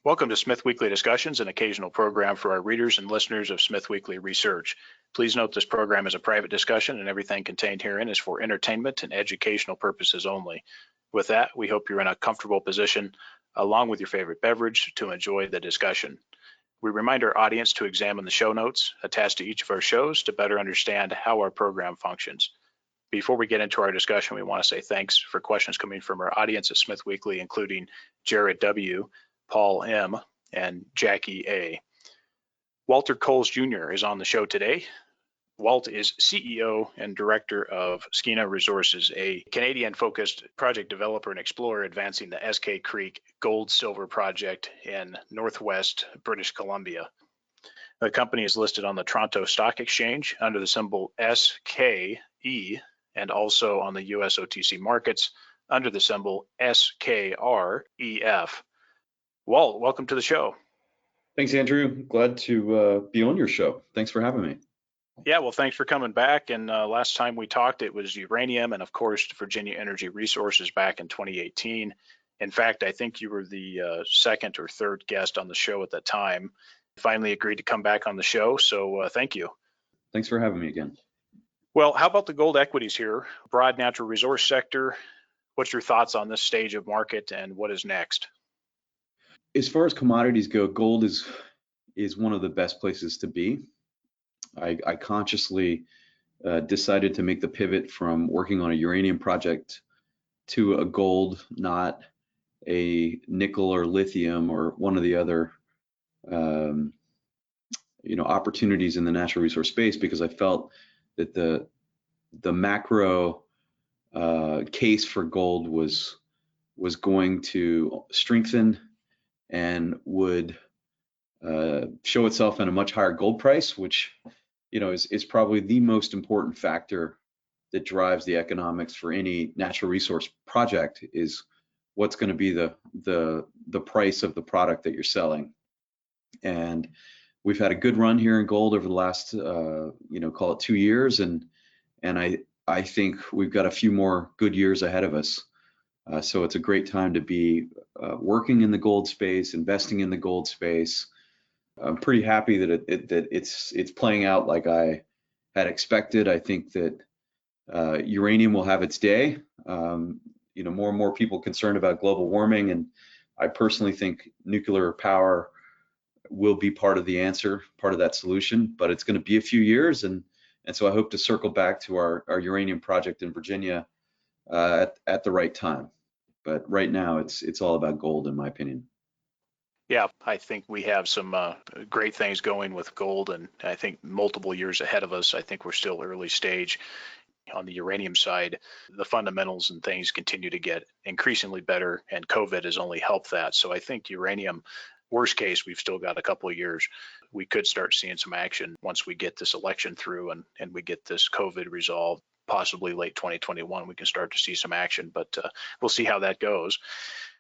Welcome to SmithWeekly Discussions, an occasional program for our readers and listeners of SmithWeekly Research. Please note this program is a private discussion and everything contained herein is for entertainment and educational purposes only. With that, we hope you're in a comfortable position, along with your favorite beverage, to enjoy the discussion. We remind our audience to examine the show notes attached to each of our shows to better understand how our program functions. Before we get into our discussion, we want to say thanks for questions coming from our audience at SmithWeekly, including Jared W., Paul M., and Jackie A. Walter Coles Jr. is on the show today. Walt is CEO and director of Skeena Resources, a Canadian-focused project developer and explorer advancing the Eskay Creek gold-silver project in northwest British Columbia. The company is listed on the Toronto Stock Exchange under the symbol SKE and also on the US OTC markets under the symbol SKREF. Walt, welcome to the show. Thanks, Andrew. Glad to be on your show. Thanks for having me. Yeah, well, thanks for coming back. And last time we talked, it was Uranium and, of course, Virginia Energy Resources back in 2018. In fact, I think you were the second or third guest on the show at that time. Finally agreed to come back on the show, so thank you. Thanks for having me again. Well, how about the gold equities here? Broad natural resource sector. What's your thoughts on this stage of market and what is next? As far as commodities go, gold is one of the best places to be. I consciously decided to make the pivot from working on a uranium project to a gold, not a nickel or lithium or one of the other opportunities in the natural resource space, because I felt that the macro case for gold was going to strengthen and would show itself in a much higher gold price, which is probably the most important factor that drives the economics for any natural resource project, is what's going to be the price of the product that you're selling. And we've had a good run here in gold over the last call it 2 years, and I think we've got a few more good years ahead of us. So it's a great time to be working in the gold space, investing in the gold space. I'm pretty happy that it's playing out like I had expected. I think that uranium will have its day. More and more people concerned about global warming, and I personally think nuclear power will be part of the answer, part of that solution. But it's going to be a few years, and so I hope to circle back to our uranium project in Virginia at the right time. But right now, it's all about gold, in my opinion. Yeah, I think we have some great things going with gold, and I think multiple years ahead of us. I think we're still early stage. On the uranium side, the fundamentals and things continue to get increasingly better, and COVID has only helped that. So I think uranium, worst case, we've still got a couple of years. We could start seeing some action once we get this election through and we get this COVID resolved. Possibly late 2021, we can start to see some action, but we'll see how that goes.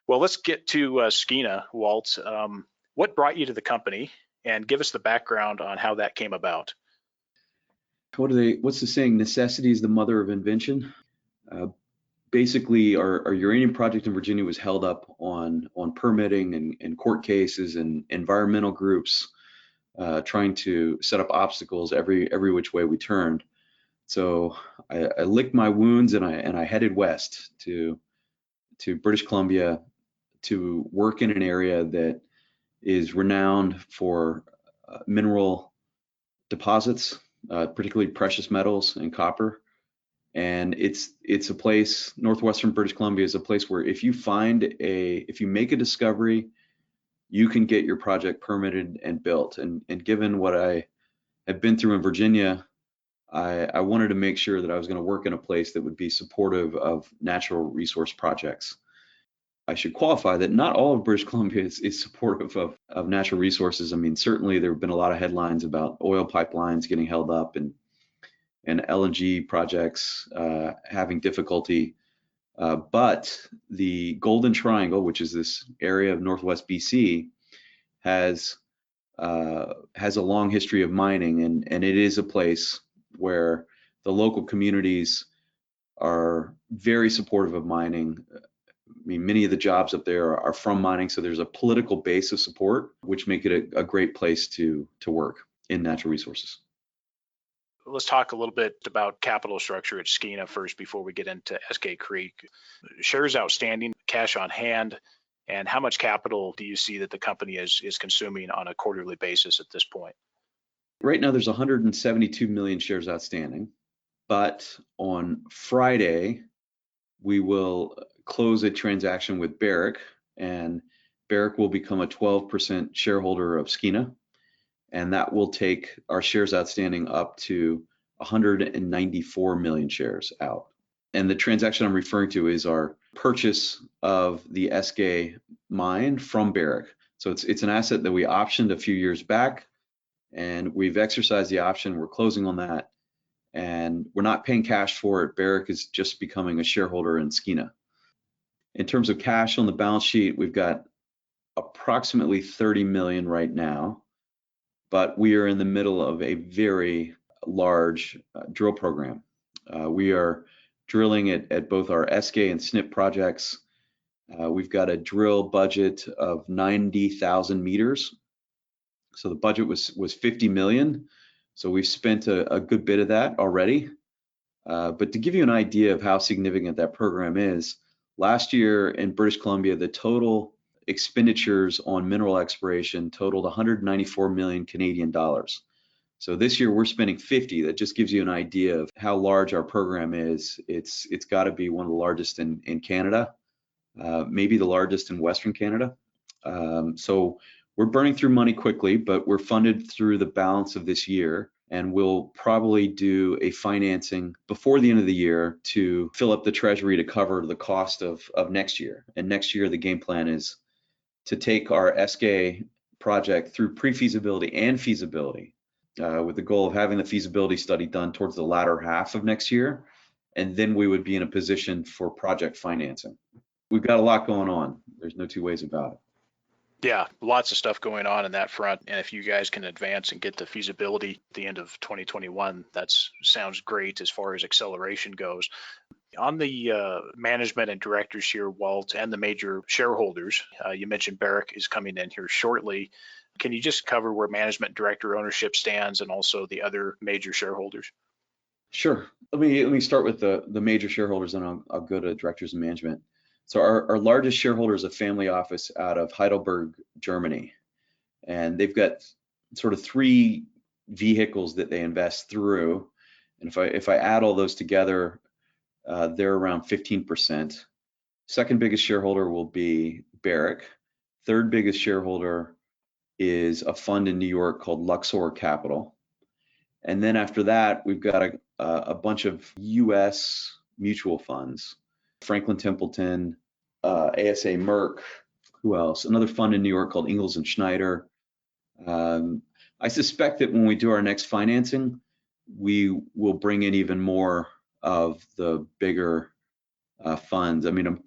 Well, let's get to Skeena, Walt. What brought you to the company, and give us the background on how that came about? What's the saying? Necessity is the mother of invention. Basically, our uranium project in Virginia was held up on permitting and court cases and environmental groups trying to set up obstacles every which way we turned. So I licked my wounds and I headed west to British Columbia to work in an area that is renowned for mineral deposits, particularly precious metals and copper. And it's a place, northwestern British Columbia is a place where if you make a discovery, you can get your project permitted and built. And given what I have been through in Virginia, I wanted to make sure that I was going to work in a place that would be supportive of natural resource projects. I should qualify that not all of British Columbia is supportive of natural resources. I mean, certainly there have been a lot of headlines about oil pipelines getting held up and LNG projects having difficulty. But the Golden Triangle, which is this area of Northwest BC, has a long history of mining, and it is a place where the local communities are very supportive of mining, mean, many of the jobs up there are from mining, so there's a political base of support, which make it a great place to work in natural resources. Let's talk a little bit about capital structure at Skeena first before we get into Eskay Creek. Shares outstanding, cash on hand, and how much capital do you see that the company is consuming on a quarterly basis at this point? Right now, there's 172 million shares outstanding, but on Friday, we will close a transaction with Barrick, and Barrick will become a 12% shareholder of Skeena, and that will take our shares outstanding up to 194 million shares out. And the transaction I'm referring to is our purchase of the Eskay mine from Barrick. So it's an asset that we optioned a few years back, and we've exercised the option. We're closing on that, and we're not paying cash for it. Barrick is just becoming a shareholder in Skeena. In terms of cash on the balance sheet, we've got approximately 30 million right now, but we are in the middle of a very large drill program. We are drilling at both our Eskay and SNP projects. We've got a drill budget of 90,000 meters. So the budget was 50 million. So we've spent a good bit of that already. But to give you an idea of how significant that program is, last year in British Columbia, the total expenditures on mineral exploration totaled 194 million Canadian dollars. So this year we're spending 50. That just gives you an idea of how large our program is. It's got to be one of the largest in Canada, maybe the largest in Western Canada. So we're burning through money quickly, but we're funded through the balance of this year, and we'll probably do a financing before the end of the year to fill up the treasury to cover the cost of next year. And next year, the game plan is to take our Eskay project through pre-feasibility and feasibility, with the goal of having the feasibility study done towards the latter half of next year. And then we would be in a position for project financing. We've got a lot going on. There's no two ways about it. Yeah, lots of stuff going on in that front. And if you guys can advance and get the feasibility at the end of 2021, that sounds great as far as acceleration goes. On the management and directors here, Walt, and the major shareholders, you mentioned Barrick is coming in here shortly. Can you just cover where management director ownership stands and also the other major shareholders? Sure. Let me start with the major shareholders, and I'll go to directors and management. So our largest shareholder is a family office out of Heidelberg, Germany, and they've got sort of three vehicles that they invest through. And if I add all those together, they're around 15%. Second biggest shareholder will be Barrick. Third biggest shareholder is a fund in New York called Luxor Capital. And then after that, we've got a bunch of US mutual funds, Franklin Templeton, ASA Merck, who else? Another fund in New York called Ingalls and Schneider. I suspect that when we do our next financing, we will bring in even more of the bigger funds. I mean,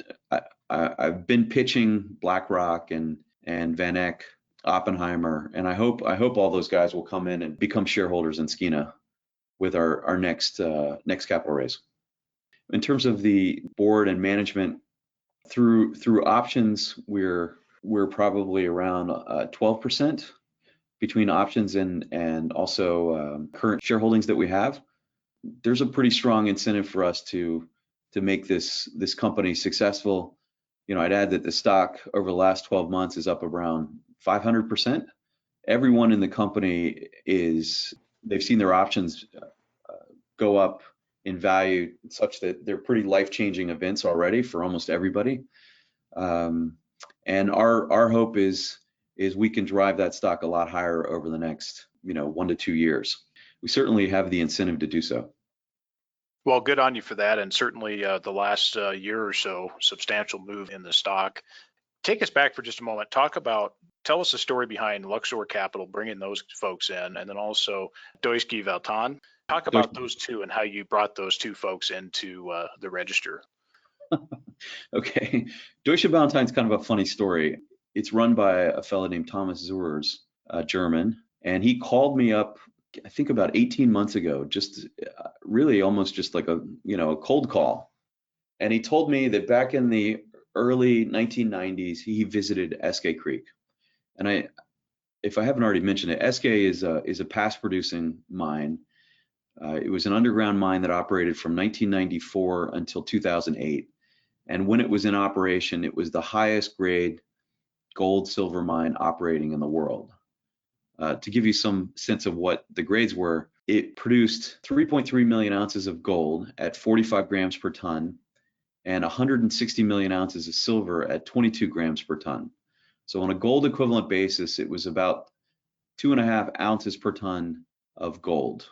I've been pitching BlackRock and Van Eck, Oppenheimer, and I hope all those guys will come in and become shareholders in Skeena with our next capital raise. In terms of the board and management, through options, we're probably around 12% between options and also current shareholdings that we have. There's a pretty strong incentive for us to make this company successful. You know, I'd add that the stock over the last 12 months is up around 500%. Everyone in the company they've seen their options go up in value such that they're pretty life-changing events already for almost everybody. And our hope is we can drive that stock a lot higher over the next 1 to 2 years. We certainly have the incentive to do so. Well, good on you for that, and certainly the last year or so, substantial move in the stock. Take us back for just a moment. Tell us the story behind Luxor Capital, bringing those folks in, and then also Deutsche Valtan. Talk about those two and how you brought those two folks into the register. Okay, Deutsche Valtan is kind of a funny story. It's run by a fellow named Thomas Zurs, German, and he called me up, I think about 18 months ago, just really almost just like a cold call. And he told me that back in the early 1990s, he visited Eskay Creek. And if I haven't already mentioned it, Eskay is a past producing mine. It was an underground mine that operated from 1994 until 2008. And when it was in operation, it was the highest grade gold silver mine operating in the world. To give you some sense of what the grades were, it produced 3.3 million ounces of gold at 45 grams per ton and 160 million ounces of silver at 22 grams per ton. So on a gold equivalent basis, it was about 2.5 ounces per ton of gold,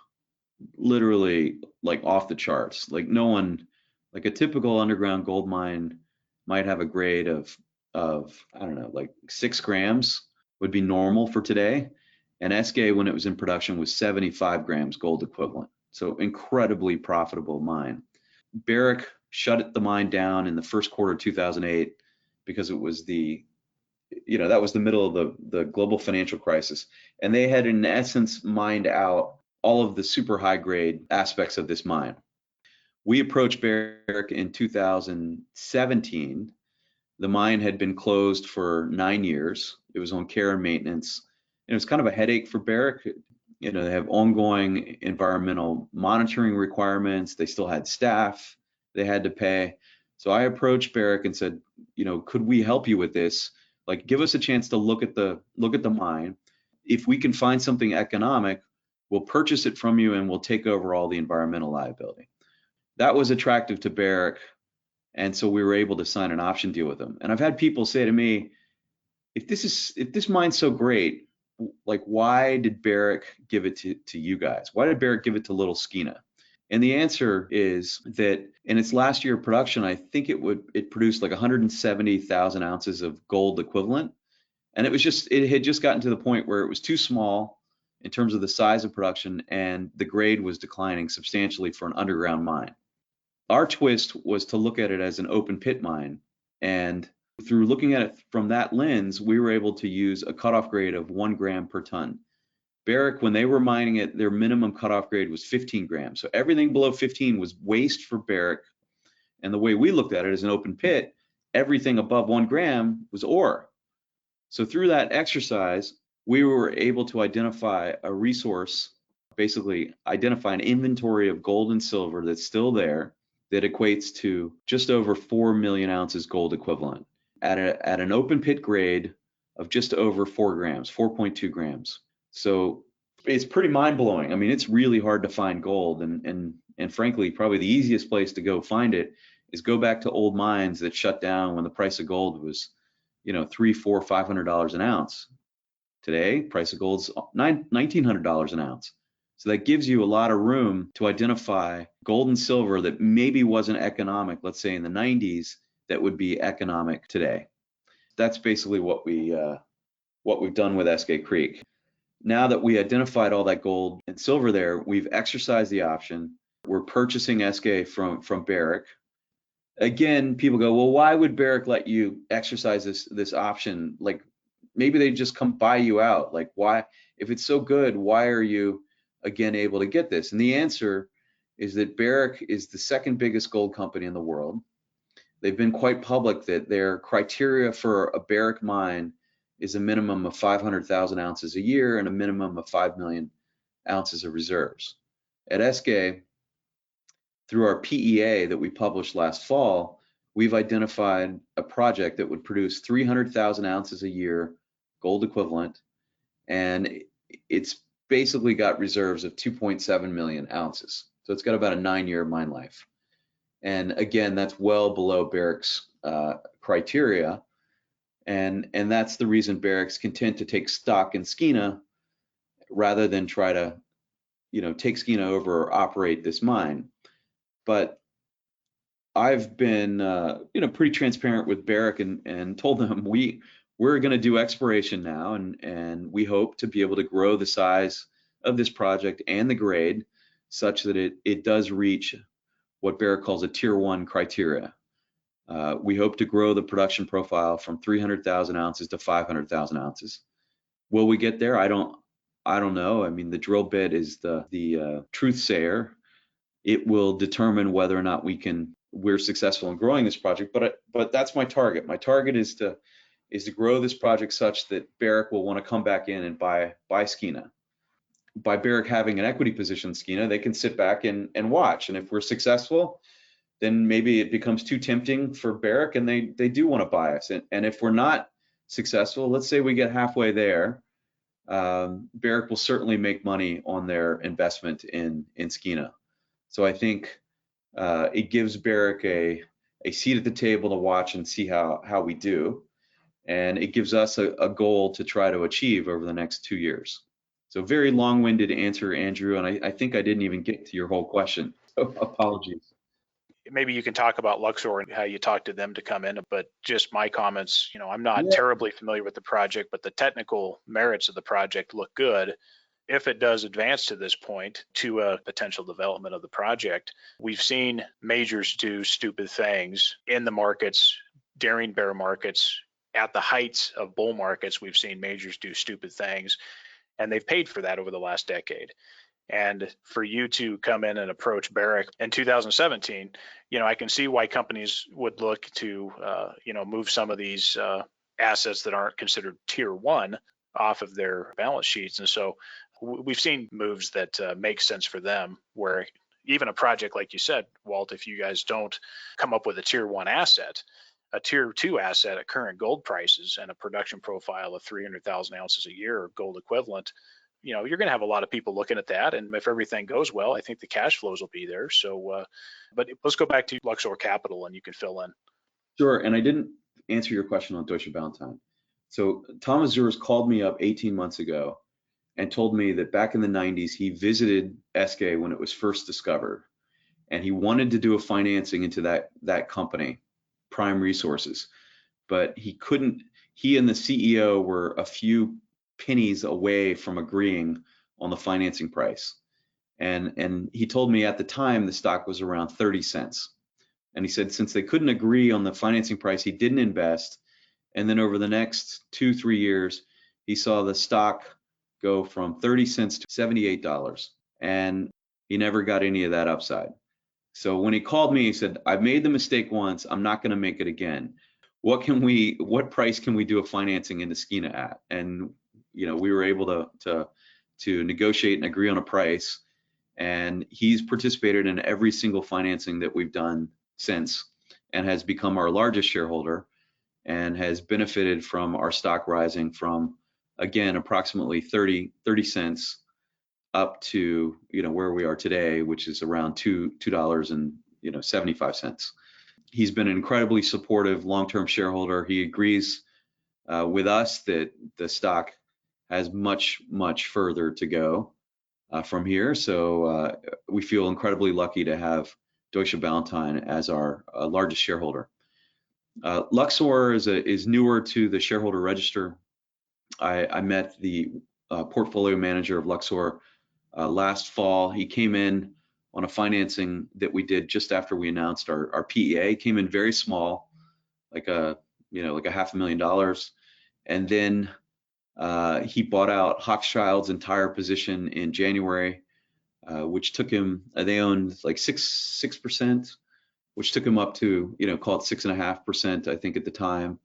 literally like off the charts. Like no one, like a typical underground gold mine might have a grade of I don't know, like 6 grams would be normal for today. And Eskay, when it was in production, was 75 grams gold equivalent. So incredibly profitable mine. Barrick shut the mine down in the first quarter of 2008 because it was that was the middle of the global financial crisis. And they had in essence mined out all of the super high grade aspects of this mine. We approached Barrick in 2017. The mine had been closed for 9 years. It was on care and maintenance. And it was kind of a headache for Barrick. They have ongoing environmental monitoring requirements. They still had staff they had to pay. So I approached Barrick and said, could we help you with this? Like, give us a chance to look at the mine. If we can find something economic, we'll purchase it from you and we'll take over all the environmental liability. That was attractive to Barrick. And so we were able to sign an option deal with them. And I've had people say to me, if this mine's so great, like why did Barrick give it to you guys? Why did Barrick give it to little Skeena? And the answer is that in its last year of production, I think it produced like 170,000 ounces of gold equivalent. And it had just gotten to the point where it was too small in terms of the size of production, and the grade was declining substantially for an underground mine. Our twist was to look at it as an open pit mine. And through looking at it from that lens, we were able to use a cutoff grade of 1 gram per ton. Barrick, when they were mining it, their minimum cutoff grade was 15 grams. So everything below 15 was waste for Barrick. And the way we looked at it as an open pit, everything above 1 gram was ore. So through that exercise, we were able to identify a resource, basically identify an inventory of gold and silver that's still there, that equates to just over 4 million ounces gold equivalent at an open pit grade of just over 4 grams, 4.2 grams. So it's pretty mind blowing. I mean, it's really hard to find gold, and frankly, probably the easiest place to go find it is go back to old mines that shut down when the price of gold was, $300, $400, $500 an ounce. Today, price of gold's $1,900 an ounce. So that gives you a lot of room to identify gold and silver that maybe wasn't economic, let's say in the 90s, that would be economic today. That's basically what we've done with Eskay Creek. Now that we identified all that gold and silver there, we've exercised the option. We're purchasing Eskay from Barrick. Again, people go, well, why would Barrick let you exercise this option? Like maybe they just come buy you out. Like why, if it's so good, why are you again able to get this? And the answer is that Barrick is the second biggest gold company in the world. They've been quite public that their criteria for a Barrick mine is a minimum of 500,000 ounces a year and a minimum of 5 million ounces of reserves. At Eskay, through our PEA that we published last fall, we've identified a project that would produce 300,000 ounces a year gold equivalent, and it's basically got reserves of 2.7 million ounces. So it's got about a 9-year mine life. And again, that's well below Barrick's criteria. And that's the reason Barrick's content to take stock in Skeena rather than try to, take Skeena over or operate this mine. But I've been, pretty transparent with Barrick and told them we're going to do exploration now, and we hope to be able to grow the size of this project and the grade such that it does reach what Barrick calls a tier 1 criteria. We hope to grow the production profile from 300,000 ounces to 500,000 ounces. Will we get there? I don't know. I mean, the drill bit is the truth sayer. It will determine whether or not we can we're successful in growing this project. But that's my target. My target is to grow this project such that Barrick will want to come back in and buy Skeena. By Barrick having an equity position in Skeena, they can sit back and watch. And if we're successful, then maybe it becomes too tempting for Barrick and they do want to buy us. And if we're not successful, let's say we get halfway there, Barrick will certainly make money on their investment in Skeena. So I think it gives Barrick a seat at the table to watch and see how we do. And it gives us a goal to try to achieve over the next 2 years. So very long-winded answer, Andrew, and I think I didn't even get to your whole question. So apologies. Maybe you can talk about Luxor and how you talked to them to come in, but just my comments, I'm not Yeah. terribly familiar with the project, but the technical merits of the project look good. If it does advance to this point to a potential development of the project, we've seen majors do stupid things in the markets during bear markets. At the heights of bull markets, we've seen majors do stupid things, and they've paid for that over the last decade. And for you to come in and approach Barrick in 2017, I can see why companies would look to, move some of these assets that aren't considered tier one off of their balance sheets. And so we've seen moves that make sense for them, where even a project like you said, Walt, if you guys don't come up with a tier one asset, a tier two asset at current gold prices and a production profile of 300,000 ounces a year gold equivalent, you're going to have a lot of people looking at that. And if everything goes well, I think the cash flows will be there. So, but let's go back to Luxor Capital and you can fill in. Sure, and I didn't answer your question on Deutsche Ballantine. So Tom Azures called me up 18 months ago and told me that back in the 90s, he visited Eskay when it was first discovered. And he wanted to do a financing into that company, Prime Resources, but he couldn't. He and the CEO were a few pennies away from agreeing on the financing price. And he told me at the time the stock was around 30 cents. And he said since they couldn't agree on the financing price, he didn't invest. And then over the next 2-3 years, he saw the stock go from 30 cents to $78. And he never got any of that upside. So when he called me, he said, I've made the mistake once, I'm not going to make it again. What price can we do a financing into Skeena at? And we were able to negotiate and agree on a price. And he's participated in every single financing that we've done since, and has become our largest shareholder, and has benefited from our stock rising from, again, approximately 30 cents up to where we are today, which is around $2.75. He's been an incredibly supportive long-term shareholder. He agrees with us that the stock has much further to go from here. So we feel incredibly lucky to have Deutsche Ballantine as our largest shareholder. Luxor is newer to the shareholder register. I met the portfolio manager of Luxor last fall. He came in on a financing that we did just after we announced our PEA. Came in very small, like a $500,000, and then he bought out Hochschild's entire position in January, which took him. They owned like 6%, which took him up to call it 6.5%, I think at the time.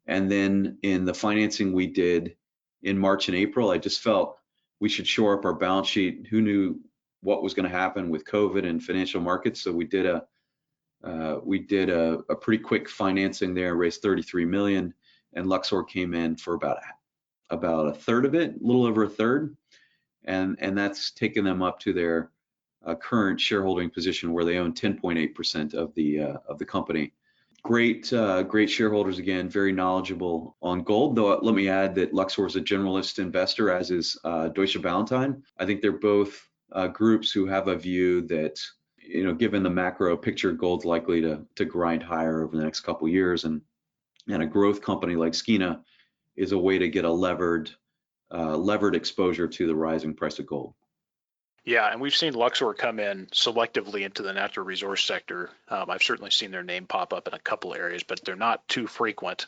And then in the financing we did in March and April, I just felt we should shore up our balance sheet. Who knew what was going to happen with COVID and financial markets? So we did a pretty quick financing there, raised 33 million, and Luxor came in for about a third of it, a little over a third, and that's taken them up to their current shareholding position where they own 10.8% of the company. Great shareholders, again, very knowledgeable on gold, though let me add that Luxor is a generalist investor, as is Deutsche Ballantine. I think they're both groups who have a view that, given the macro picture, gold's likely to grind higher over the next couple of years, and a growth company like Skeena is a way to get a levered exposure to the rising price of gold. Yeah, and we've seen Luxor come in selectively into the natural resource sector. I've certainly seen their name pop up in a couple areas, but they're not too frequent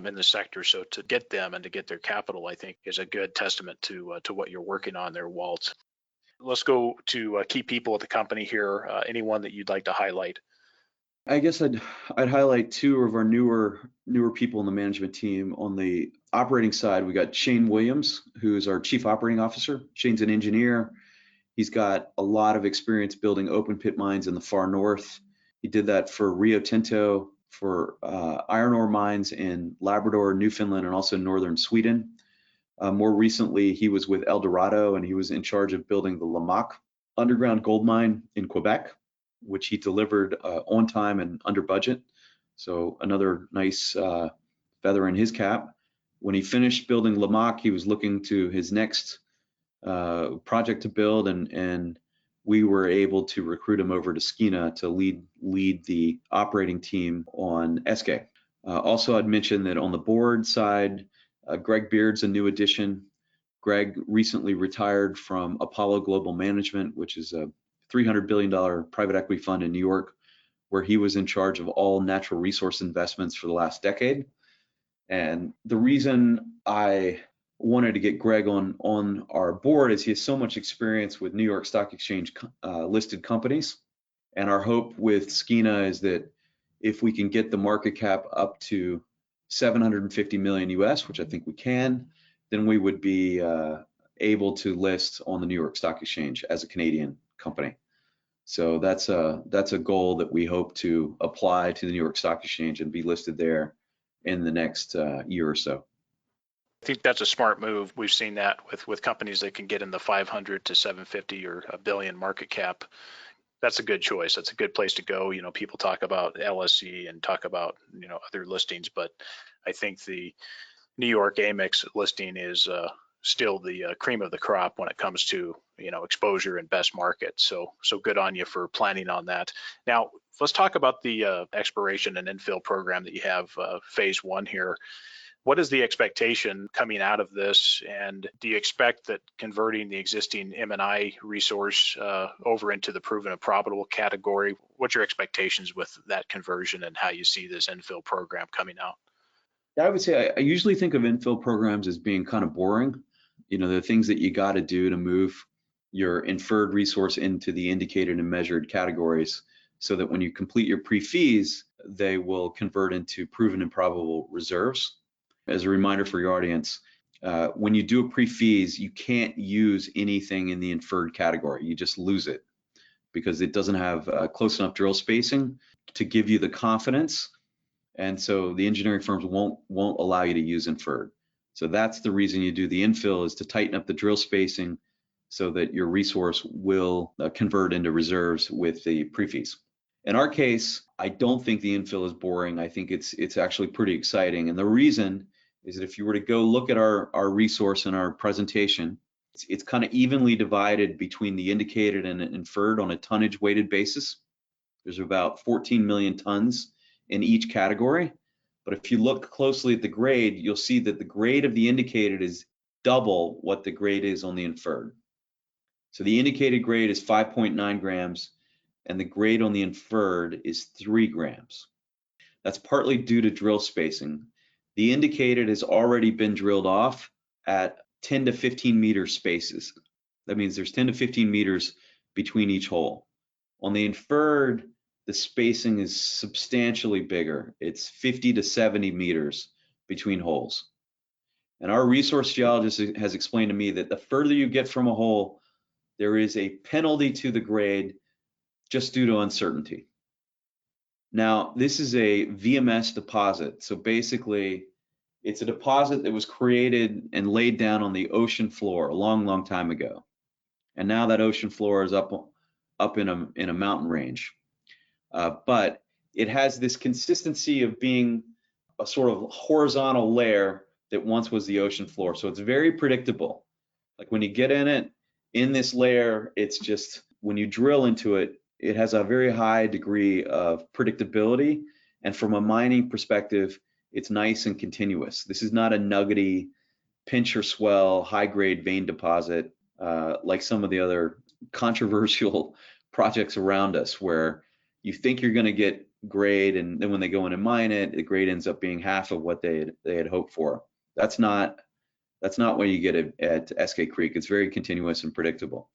in the sector. So to get them and to get their capital, I think, is a good testament to what you're working on there, Walt. Let's go to key people at the company here. Anyone that you'd like to highlight? I guess I'd highlight two of our newer people in the management team. On the operating side, we got Shane Williams, who's our Chief Operating Officer. Shane's an engineer. He's got a lot of experience building open pit mines in the far north. He did that for Rio Tinto, for iron ore mines in Labrador, Newfoundland, and also northern Sweden. More recently, he was with Eldorado, and he was in charge of building the Lamaque underground gold mine in Quebec, which he delivered on time and under budget. So another nice feather in his cap. When he finished building Lamaque, he was looking to his next project to build, and we were able to recruit him over to Skeena to lead the operating team on Eskay. Also, I'd mention that on the board side, Greg Beard's a new addition. Greg recently retired from Apollo Global Management, which is a $300 billion private equity fund in New York, where he was in charge of all natural resource investments for the last decade. And the reason I wanted to get Greg on our board is he has so much experience with New York Stock Exchange listed companies. And our hope with Skeena is that if we can get the market cap up to 750 million US, which I think we can, then we would be able to list on the New York Stock Exchange as a Canadian company. So that's a goal that we hope to apply to the New York Stock Exchange and be listed there in the next year or so. I think that's a smart move. We've seen that with companies that can get in the 500 to 750 or a billion market cap. That's a good choice. That's a good place to go. You know, people talk about LSE and talk about, you know, other listings, but I think the New York AMEX listing is still the cream of the crop when it comes to, you know, exposure and best market. So good on you for planning on that. Now, let's talk about the Expiration and Infill program that you have, phase one here. What is the expectation coming out of this, and do you expect that converting the existing M&I resource over into the proven and probable category? What's your expectations with that conversion, and how you see this infill program coming out? I would say I usually think of infill programs as being kind of boring. You know, the things that you got to do to move your inferred resource into the indicated and measured categories, so that when you complete your pre-feas, they will convert into proven and probable reserves. As a reminder for your audience, when you do a pre-feas, you can't use anything in the inferred category. You just lose it because it doesn't have close enough drill spacing to give you the confidence. And so the engineering firms won't allow you to use inferred. So that's the reason you do the infill, is to tighten up the drill spacing so that your resource will convert into reserves with the pre-feas. In our case, I don't think the infill is boring. I think it's actually pretty exciting. And the reason is that if you were to go look at our resource in our presentation, it's kind of evenly divided between the indicated and inferred on a tonnage weighted basis. There's about 14 million tons in each category. But if you look closely at the grade, you'll see that the grade of the indicated is double what the grade is on the inferred. So the indicated grade is 5.9 grams, and the grade on the inferred is 3 grams. That's partly due to drill spacing. The indicated has already been drilled off at 10 to 15 meter spaces. That means there's 10 to 15 meters between each hole. On the inferred, the spacing is substantially bigger. It's 50 to 70 meters between holes. And our resource geologist has explained to me that the further you get from a hole, there is a penalty to the grade just due to uncertainty. Now, this is a VMS deposit. So basically, it's a deposit that was created and laid down on the ocean floor a long, long time ago. And now that ocean floor is up in a mountain range. But it has this consistency of being a sort of horizontal layer that once was the ocean floor. So it's very predictable. Like when you get in this layer, it's just, when you drill into it, it has a very high degree of predictability. And from a mining perspective, it's nice and continuous. This is not a nuggety, pinch or swell, high grade vein deposit like some of the other controversial projects around us, where you think you're going to get grade, and then when they go in and mine it, the grade ends up being half of what they had hoped for. That's not what you get at Eskay Creek. It's very continuous and predictable.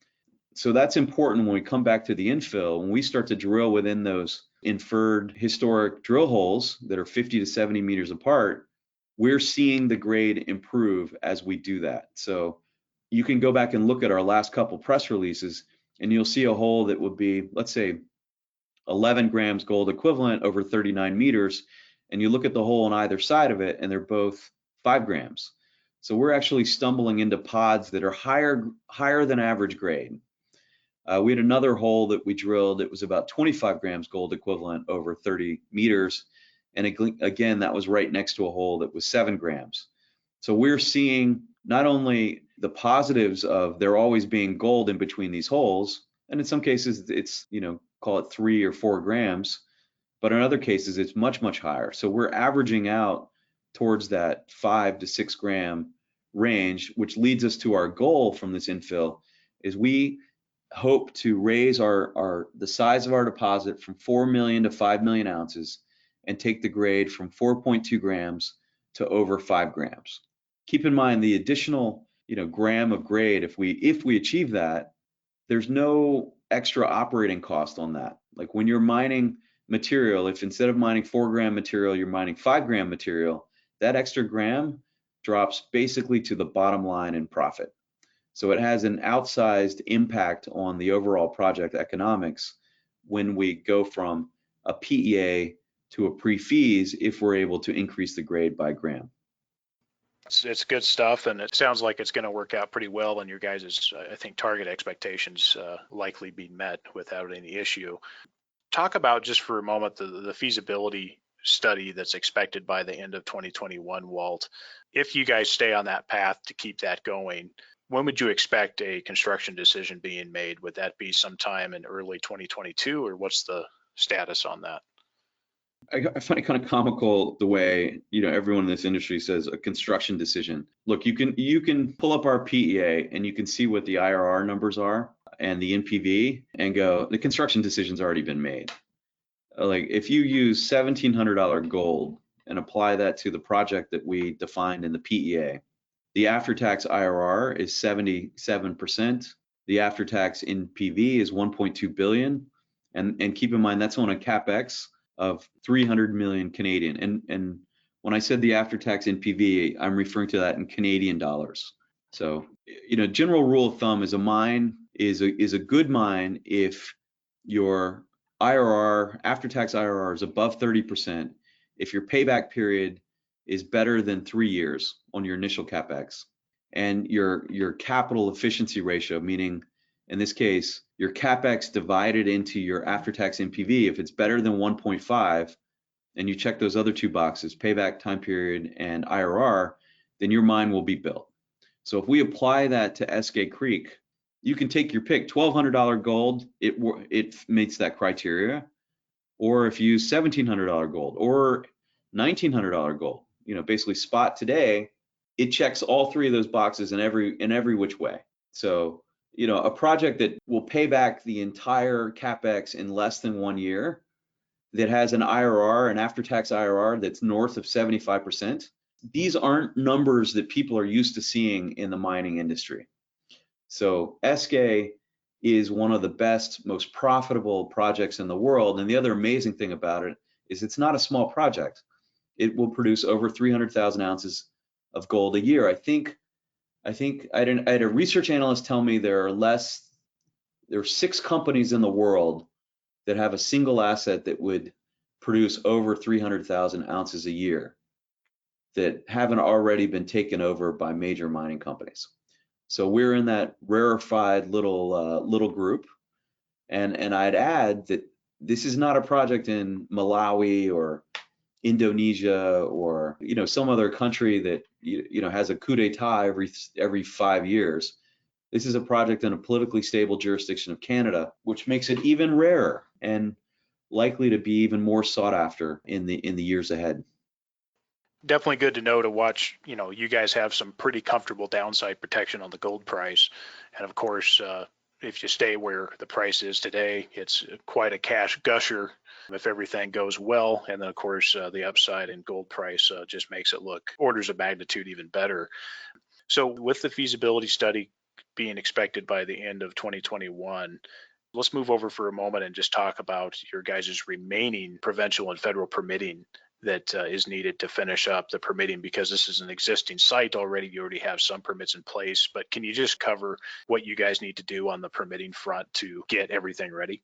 So that's important when we come back to the infill. When we start to drill within those inferred historic drill holes that are 50 to 70 meters apart, we're seeing the grade improve as we do that. So you can go back and look at our last couple press releases, and you'll see a hole that would be, let's say, 11 grams gold equivalent over 39 meters, and you look at the hole on either side of it and they're both 5 grams. So we're actually stumbling into pods that are higher than average grade. We had another hole that we drilled. It was about 25 grams gold equivalent over 30 meters, and again, that was right next to a hole that was 7 grams. So we're seeing not only the positives of there always being gold in between these holes, and in some cases it's, call it 3 or 4 grams, but in other cases it's much, much higher. So we're averaging out towards that 5 to 6 gram range, which leads us to our goal from this infill, is we hope to raise the size of our deposit from 4 million to 5 million ounces and take the grade from 4.2 grams to over 5 grams. Keep in mind the additional, gram of grade, if we achieve that, there's no extra operating cost on that. Like when you're mining material, if instead of mining 4 gram material, you're mining 5 gram material, that extra gram drops basically to the bottom line in profit. So it has an outsized impact on the overall project economics when we go from a PEA to a pre-feas if we're able to increase the grade by gram. It's good stuff, and it sounds like it's going to work out pretty well, and your guys' I think target expectations likely be met without any issue. Talk about just for a moment the feasibility study that's expected by the end of 2021, Walt. If you guys stay on that path to keep that going, when would you expect a construction decision being made? Would that be sometime in early 2022, or what's the status on that? I find it kind of comical the way, everyone in this industry says a construction decision. Look, you can pull up our PEA and you can see what the IRR numbers are and the NPV and go, the construction decision's already been made. Like if you use $1,700 gold and apply that to the project that we defined in the PEA, the after-tax IRR is 77%. The after-tax NPV is 1.2 billion. And keep in mind, that's on a CapEx of 300 million Canadian. And when I said the after-tax NPV, I'm referring to that in Canadian dollars. So, general rule of thumb is a mine is a good mine if your IRR, after-tax IRR is above 30%, if your payback period is better than 3 years on your initial CapEx, and your capital efficiency ratio, meaning in this case, your CapEx divided into your after-tax NPV, if it's better than 1.5, and you check those other 2 boxes, payback time period and IRR, then your mine will be built. So if we apply that to Eskay Creek, you can take your pick, $1,200 gold, it meets that criteria, or if you use $1,700 gold or $1,900 gold, basically spot today, it checks all 3 of those boxes in every which way. So, a project that will pay back the entire CapEx in less than 1 year, that has an IRR, an after-tax IRR that's north of 75%, these aren't numbers that people are used to seeing in the mining industry. So Eskay is one of the best, most profitable projects in the world. And the other amazing thing about it is it's not a small project. It will produce over 300,000 ounces of gold a year. I think I had a research analyst tell me there are 6 companies in the world that have a single asset that would produce over 300,000 ounces a year that haven't already been taken over by major mining companies. So we're in that rarefied little group, and I'd add that this is not a project in Malawi or Indonesia or some other country that has a coup d'etat every 5 years. This is a project in a politically stable jurisdiction of Canada, which makes it even rarer and likely to be even more sought after in the years ahead. Definitely good to know to watch. You guys have some pretty comfortable downside protection on the gold price, and of course, if you stay where the price is today, it's quite a cash gusher if everything goes well. And then, of course, the upside in gold price just makes it look orders of magnitude even better. So with the feasibility study being expected by the end of 2021. Let's move over for a moment and just talk about your guys' remaining provincial and federal permitting that is needed to finish up the permitting, because this is an existing site already. You already have some permits in place, but can you just cover what you guys need to do on the permitting front to get everything ready?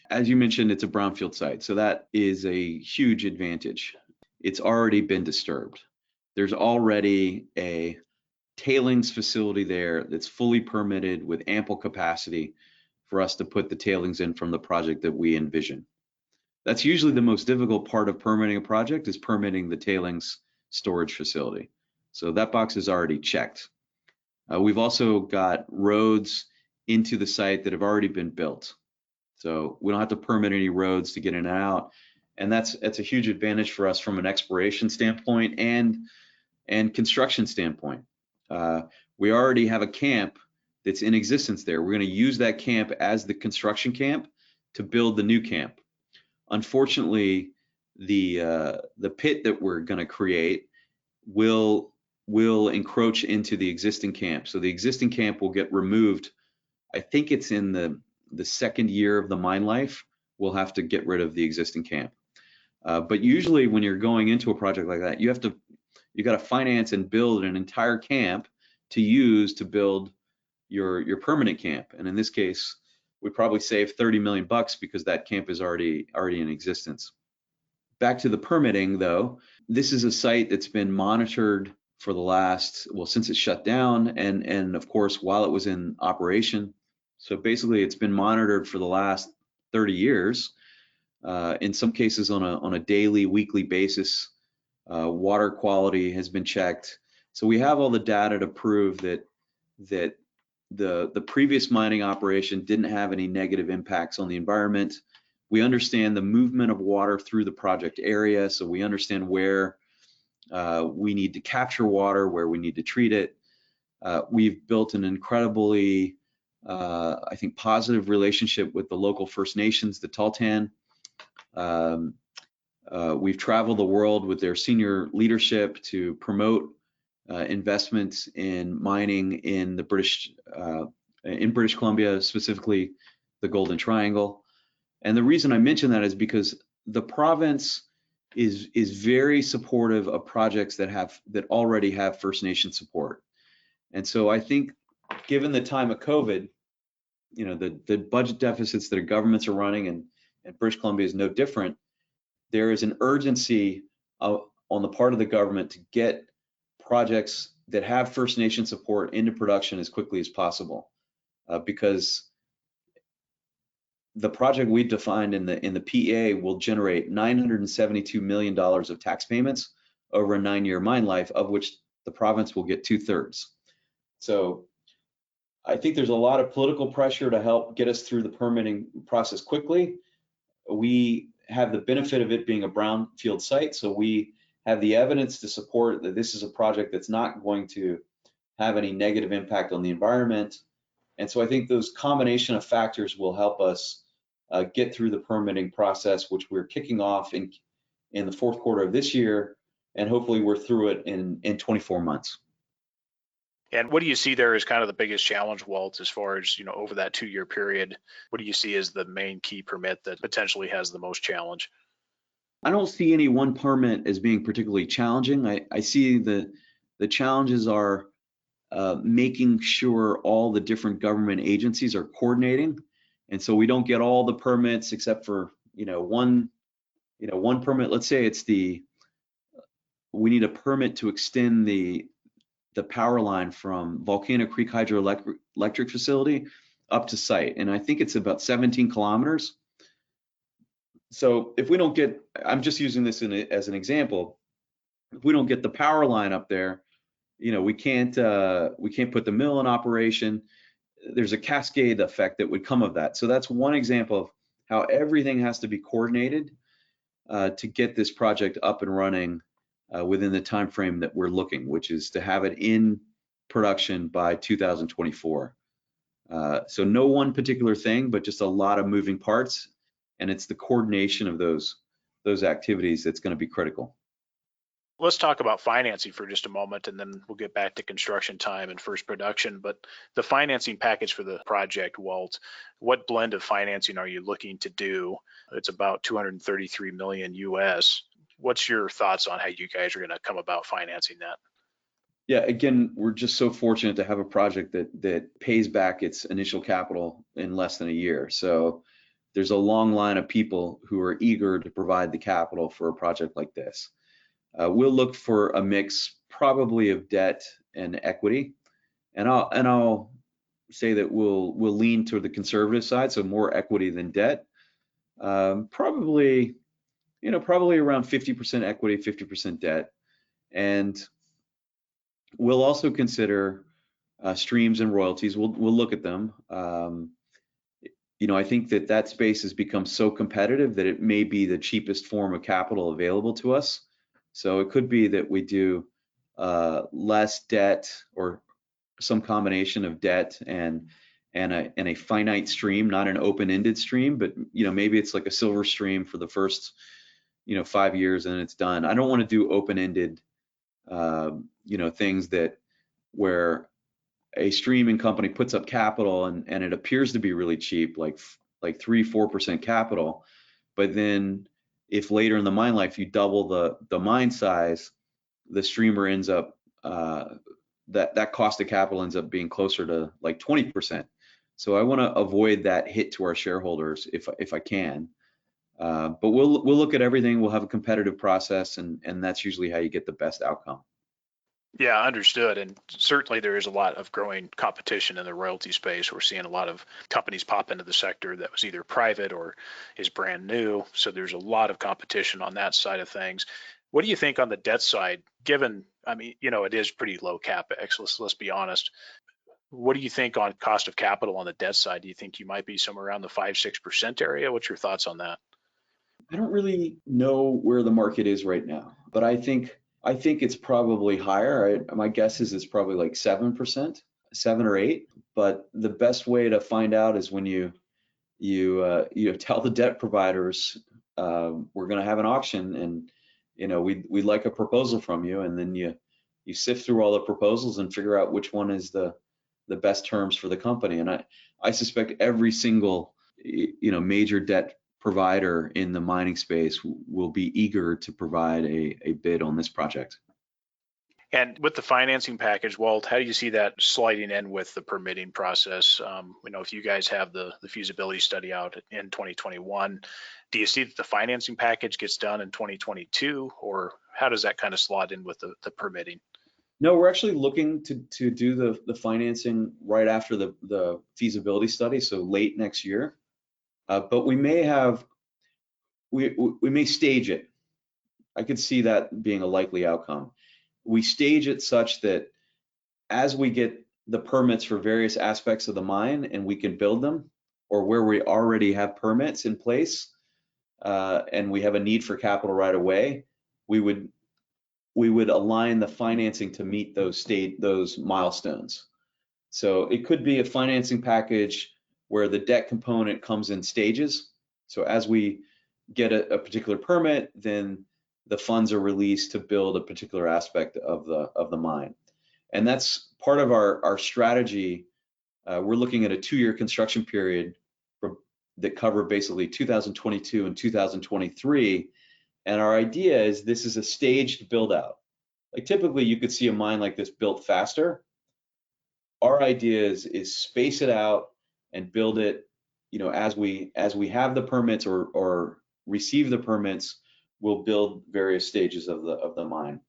As you mentioned, it's a brownfield site, so that is a huge advantage. It's already been disturbed. There's already a tailings facility there that's fully permitted with ample capacity for us to put the tailings in from the project that we envision. That's usually the most difficult part of permitting a project, is permitting the tailings storage facility. So that box is already checked. We've also got roads into the site that have already been built. So we don't have to permit any roads to get in and out. And that's a huge advantage for us from an exploration standpoint and construction standpoint. We already have a camp that's in existence there. We're going to use that camp as the construction camp to build the new camp. Unfortunately, the pit that we're going to create will encroach into the existing camp. So the existing camp will get removed. I think it's in the second year of the mine life. We'll have to get rid of the existing camp. But usually when you're going into a project like that, you got to finance and build an entire camp to use to build your permanent camp. And in this case, we probably save $30 million because that camp is already in existence. Back to the permitting though, this is a site that's been monitored for the last, well, since it shut down, and of course while it was in operation. So basically it's been monitored for the last 30 years, in some cases on a daily, weekly basis. Water quality has been checked. So we have all the data to prove that the previous mining operation didn't have any negative impacts on the environment. We understand the movement of water through the project area, so we understand where we need to capture water, where we need to treat it. We've built an incredibly, I think, positive relationship with the local First Nations, the Tahltan. We've traveled the world with their senior leadership to promote investments in mining in British Columbia, specifically the Golden Triangle. And the reason I mention that is because the province is very supportive of projects that already have First Nation support. And so I think, given the time of COVID, the budget deficits that governments are running, and British Columbia is no different, there is an urgency on the part of the government to get projects that have First Nation support into production as quickly as possible, because the project we defined in the PEA will generate $972 million of tax payments over a 9-year mine life, of which the province will get 2/3. So I think there's a lot of political pressure to help get us through the permitting process quickly. We have the benefit of it being a brownfield site, so we have the evidence to support that this is a project that's not going to have any negative impact on the environment. And so I think those combination of factors will help us get through the permitting process, which we're kicking off in the fourth quarter of this year, and hopefully we're through it in 24 months. And what do you see there as kind of the biggest challenge, Walt, as far as, over that 2-year period? What do you see as the main key permit that potentially has the most challenge? I don't see any one permit as being particularly challenging. I see the challenges are making sure all the different government agencies are coordinating, and so we don't get all the permits except for one permit. Let's say we need a permit to extend the power line from Volcano Creek hydroelectric facility up to site, and I think it's about 17 kilometers. So if we don't get, I'm just using this as an example, if we don't get the power line up there, we can't put the mill in operation. There's a cascade effect that would come of that. So that's one example of how everything has to be coordinated to get this project up and running within the time frame that we're looking, which is to have it in production by 2024. So no one particular thing, but just a lot of moving parts, and it's the coordination of those activities that's going to be critical. Let's talk about financing for just a moment, and then we'll get back to construction time and first production. But the financing package for the project, Walt, what blend of financing are you looking to do? It's about 233 million US. What's your thoughts on how you guys are going to come about financing that? Yeah, again, we're just so fortunate to have a project that pays back its initial capital in less than a year. So there's a long line of people who are eager to provide the capital for a project like this. We'll look for a mix probably of debt and equity, and I'll say that we'll lean toward the conservative side, so more equity than debt. Probably around 50% equity, 50% debt, and we'll also consider streams and royalties. We'll look at them. I think that space has become so competitive that it may be the cheapest form of capital available to us. So it could be that we do less debt or some combination of debt and a finite stream, not an open-ended stream, but maybe it's like a silver stream for the first 5 years and it's done. I don't want to do open-ended things where a streaming company puts up capital and it appears to be really cheap, like 3-4% capital, but then if later in the mine life you double the mine size, the streamer ends up that cost of capital ends up being closer to like 20%. So I want to avoid that hit to our shareholders if I can. But we'll look at everything. We'll have a competitive process, and that's usually how you get the best outcome. Yeah, understood. And certainly there is a lot of growing competition in the royalty space. We're seeing a lot of companies pop into the sector that was either private or is brand new. So there's a lot of competition on that side of things. What do you think on the debt side, given, it is pretty low CapEx, let's be honest. What do you think on cost of capital on the debt side? Do you think you might be somewhere around the 5-6% area? What's your thoughts on that? I don't really know where the market is right now, but I think it's probably higher. My guess is it's probably like 7%, 7 or 8. But the best way to find out is when you tell the debt providers we're going to have an auction, and we'd like a proposal from you, and then you sift through all the proposals and figure out which one is the best terms for the company. And I suspect every single major debt provider in the mining space will be eager to provide a bid on this project. And with the financing package, Walt, how do you see that sliding in with the permitting process? If you guys have the feasibility study out in 2021, do you see that the financing package gets done in 2022, or how does that kind of slot in with the permitting? No, we're actually looking to do the financing right after the feasibility study, so late next year. But we may stage it. I could see that being a likely outcome. We stage it such that as we get the permits for various aspects of the mine and we can build them, or where we already have permits in place and we have a need for capital right away, we would align the financing to meet those milestones. So it could be a financing package where the debt component comes in stages. So as we get a particular permit, then the funds are released to build a particular aspect of the mine. And that's part of our strategy. We're looking at a 2-year construction period that cover basically 2022 and 2023. And our idea is this is a staged build out. Like typically you could see a mine like this built faster. Our idea is space it out and build it, as we have the permits or receive the permits, we'll build various stages of the mine.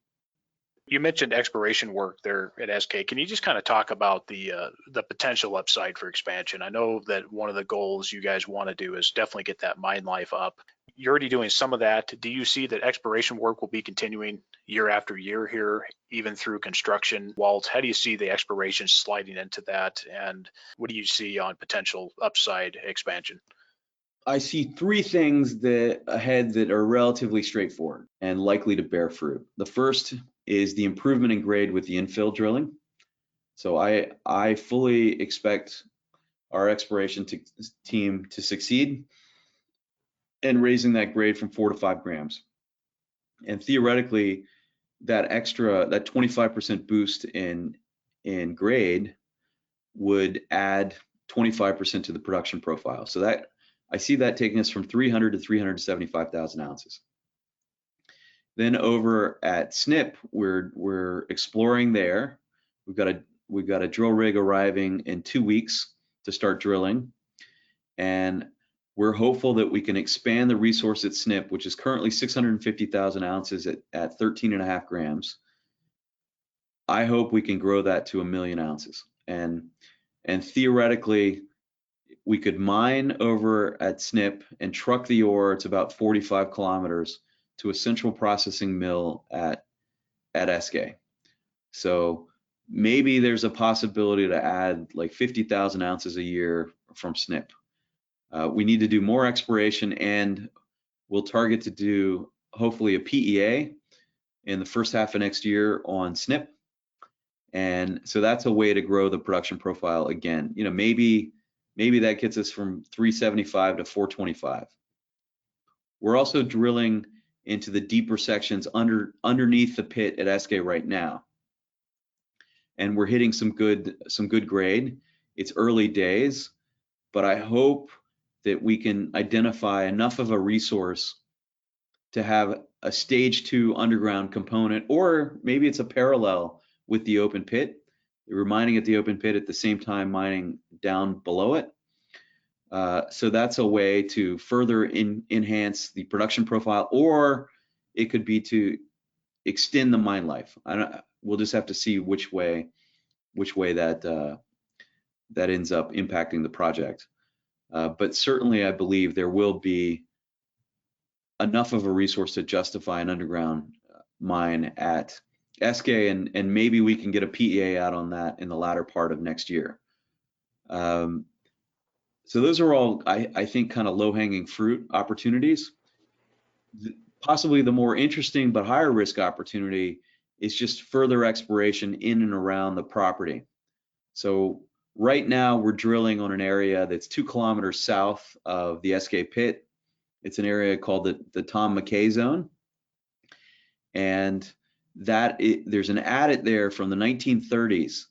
You mentioned exploration work there at Eskay. Can you just kind of talk about the potential upside for expansion? I know that one of the goals you guys want to do is definitely get that mine life up. You're already doing some of that. Do you see that exploration work will be continuing year after year here, even through construction? Walt, how do you see the exploration sliding into that? And what do you see on potential upside expansion? I see 3 things ahead that are relatively straightforward and likely to bear fruit. The first is the improvement in grade with the infill drilling. So I fully expect our exploration team to succeed in raising that grade from 4 to 5 grams. And theoretically, that 25% boost in grade would add 25% to the production profile. So that I see that taking us from 300 to 375,000 ounces. Then over at SNP, we're exploring there. We've got a drill rig arriving in 2 weeks to start drilling, and we're hopeful that we can expand the resource at SNP, which is currently 650,000 ounces at 13.5 grams. I hope we can grow that to 1 million ounces, and theoretically, we could mine over at SNP and truck the ore. It's about 45 kilometers to a central processing mill at Eskay. So maybe there's a possibility to add like 50,000 ounces a year from SNP. We need to do more exploration, and we'll target to do hopefully a PEA in the first half of next year on SNP. And so that's a way to grow the production profile again. You know, maybe that gets us from 375 to 425. We're also drilling into the deeper sections underneath the pit at Eskay right now, and we're hitting some good grade. It's early days, but I hope that we can identify enough of a resource to have a stage 2 underground component, or maybe it's a parallel with the open pit. We're mining at the open pit at the same time mining down below it. So that's a way to further enhance the production profile, or it could be to extend the mine life. We'll just have to see which way that ends up impacting the project. But certainly, I believe there will be enough of a resource to justify an underground mine at Eskay, and maybe we can get a PEA out on that in the latter part of next year. So those are all, I think, kind of low-hanging fruit opportunities. Possibly the more interesting but higher risk opportunity is just further exploration in and around the property. So right now we're drilling on an area that's 2 kilometers south of the Eskay pit. It's an area called the Tom Mckay Zone, and there's an adit there from the 1930s.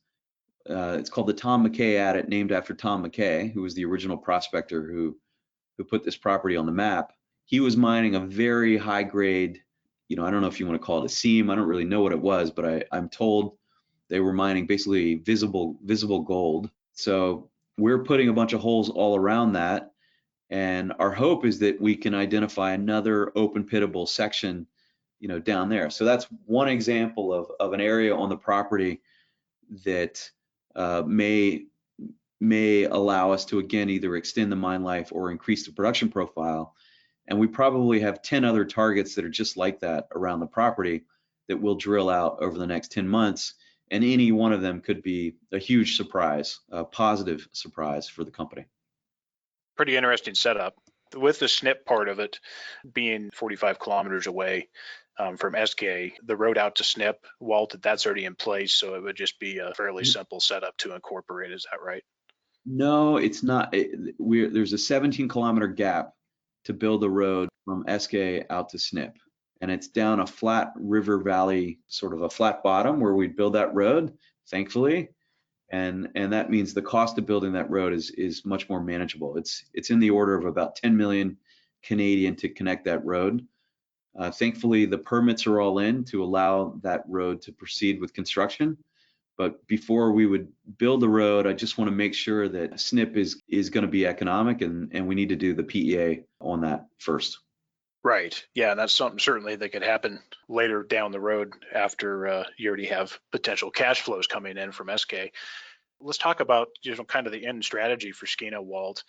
It's called the Tom Mckay adit, named after Tom Mckay, who was the original prospector who put this property on the map. He was mining a very high grade, I don't know if you want to call it a seam. I don't really know what it was, but I'm told they were mining basically visible gold. So we're putting a bunch of holes all around that, and our hope is that we can identify another open pittable section, down there. So that's one example of an area on the property that may allow us to, again, either extend the mine life or increase the production profile. And we probably have 10 other targets that are just like that around the property that we'll drill out over the next 10 months. And any one of them could be a huge surprise, a positive surprise for the company. Pretty interesting setup. With the SNP part of it being 45 kilometers away from Eskay, the road out to SNP, Walt, that's already in place, so it would just be a fairly simple setup to incorporate. Is that right? No, it's not. There's a 17-kilometer gap to build the road from Eskay out to SNP, and it's down a flat river valley, sort of a flat bottom where we'd build that road, thankfully. And that means the cost of building that road is much more manageable. It's in the order of about 10 million Canadian to connect that road. Thankfully, the permits are all in to allow that road to proceed with construction. But before we would build the road, I just want to make sure that SNP is going to be economic, and we need to do the PEA on that first. Right. Yeah, that's something certainly that could happen later down the road after you already have potential cash flows coming in from Eskay. Let's talk about kind of the end strategy for Skeena, Walt.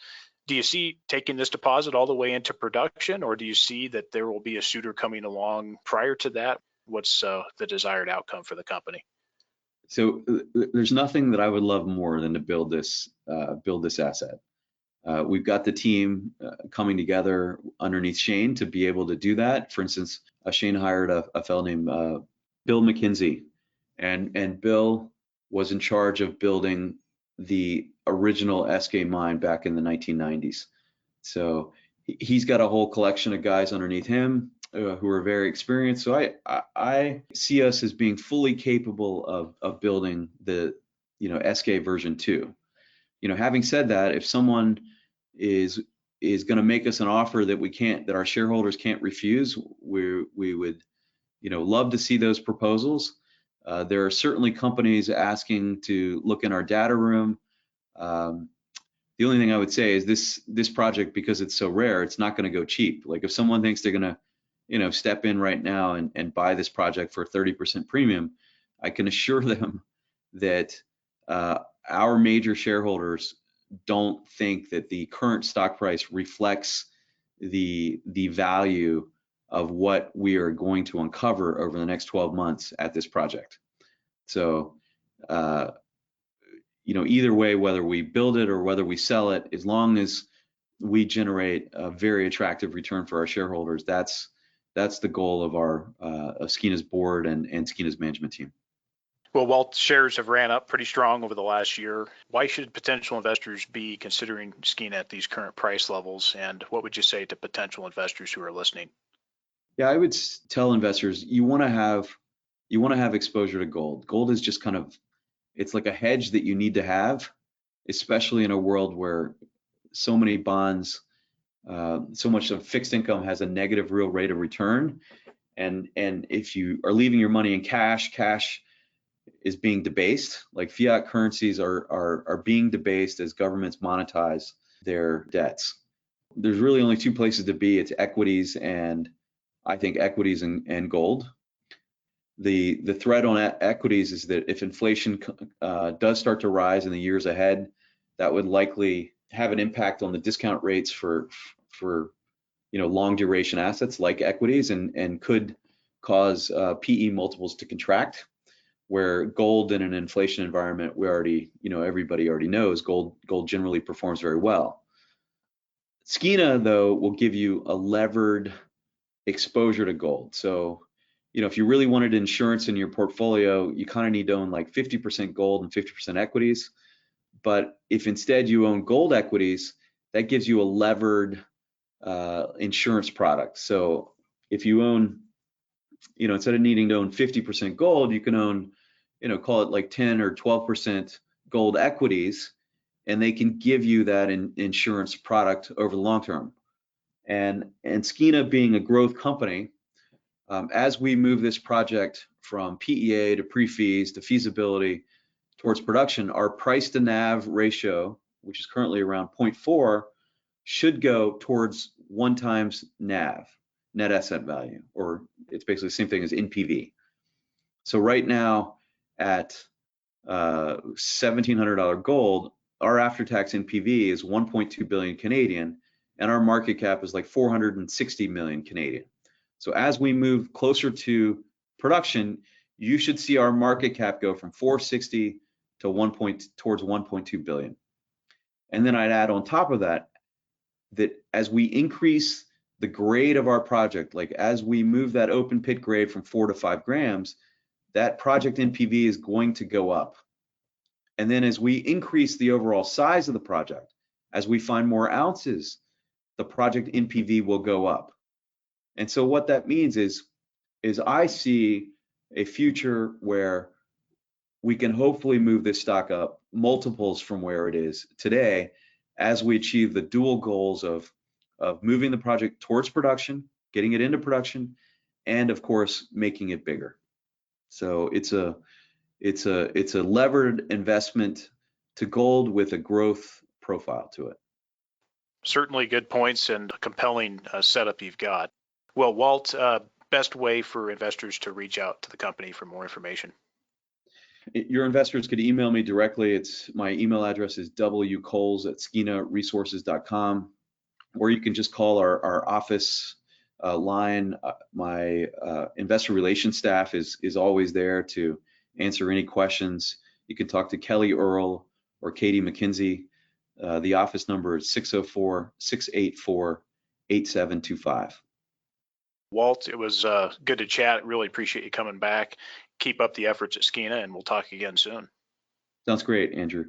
Do you see taking this deposit all the way into production, or do you see that there will be a suitor coming along prior to that? What's the desired outcome for the company? So there's nothing that I would love more than to build this asset. We've got the team coming together underneath Shane to be able to do that. For instance, Shane hired a fellow named Bill McKinsey, and Bill was in charge of building the original Eskay mine back in the 1990s. So he's got a whole collection of guys underneath him. who are very experienced. So I see us as being fully capable of building the Eskay version 2. Having said that, if someone is going to make us an offer that our shareholders can't refuse, we would love to see those proposals. There are certainly companies asking to look in our data room. The only thing I would say is this project, because it's so rare, it's not going to go cheap. Like if someone thinks they're going to step in right now and buy this project for 30% premium, I can assure them that our major shareholders don't think that the current stock price reflects the value of what we are going to uncover over the next 12 months at this project. So, either way, whether we build it or whether we sell it, as long as we generate a very attractive return for our shareholders, that's the goal of Skeena's board and Skeena's management team. Well, Walt, shares have ran up pretty strong over the last year. Why should potential investors be considering Skeena at these current price levels? And what would you say to potential investors who are listening? Yeah, I would tell investors you want to have exposure to gold. Gold is just it's like a hedge that you need to have, especially in a world where so many bonds, so much of fixed income has a negative real rate of return. And if you are leaving your money in cash is being debased. Like fiat currencies are being debased as governments monetize their debts. There's really only two places to be. It's equities, and I think equities and gold. The threat on equities is that if inflation does start to rise in the years ahead, that would likely have an impact on the discount rates for long duration assets like equities, and could cause PE multiples to contract. Where gold in an inflation environment, everybody already knows gold generally performs very well. Skeena, though, will give you a levered exposure to gold. So, if you really wanted insurance in your portfolio, you kind of need to own like 50% gold and 50% equities. But if instead you own gold equities, that gives you a levered insurance product. So if you own, instead of needing to own 50% gold, you can own, call it like 10 or 12% gold equities, and they can give you that insurance product over the long term. And Skeena being a growth company, as we move this project from PEA to pre-feas to feasibility towards production, our price to NAV ratio, which is currently around 0.4, should go towards 1 times NAV, net asset value, or it's basically the same thing as NPV. So right now at $1,700 gold, our after-tax NPV is 1.2 billion Canadian, and our market cap is like 460 million Canadian. So as we move closer to production, you should see our market cap go from 460 to towards 1.2 billion. And then I'd add on top of that as we increase the grade of our project, like as we move that open pit grade from 4 to 5 grams, that project NPV is going to go up. And then as we increase the overall size of the project, as we find more ounces, the project NPV will go up. And so what that means is I see a future where we can hopefully move this stock up multiples from where it is today, as we achieve the dual goals of moving the project towards production, getting it into production, and of course making it bigger. So it's a levered investment to gold with a growth profile to it. Certainly good points and a compelling setup you've got. Well, Walt, best way for investors to reach out to the company for more information? Your investors could email me directly. My email address is wcoles@skeenaresources.com, or you can just call our office line. My investor relations staff is always there to answer any questions. You can talk to Kelly Earl or Katie McKenzie. The office number is 604-684-8725. Walt, it was good to chat. Really appreciate you coming back. Keep up the efforts at Skeena, and we'll talk again soon. Sounds great, Andrew.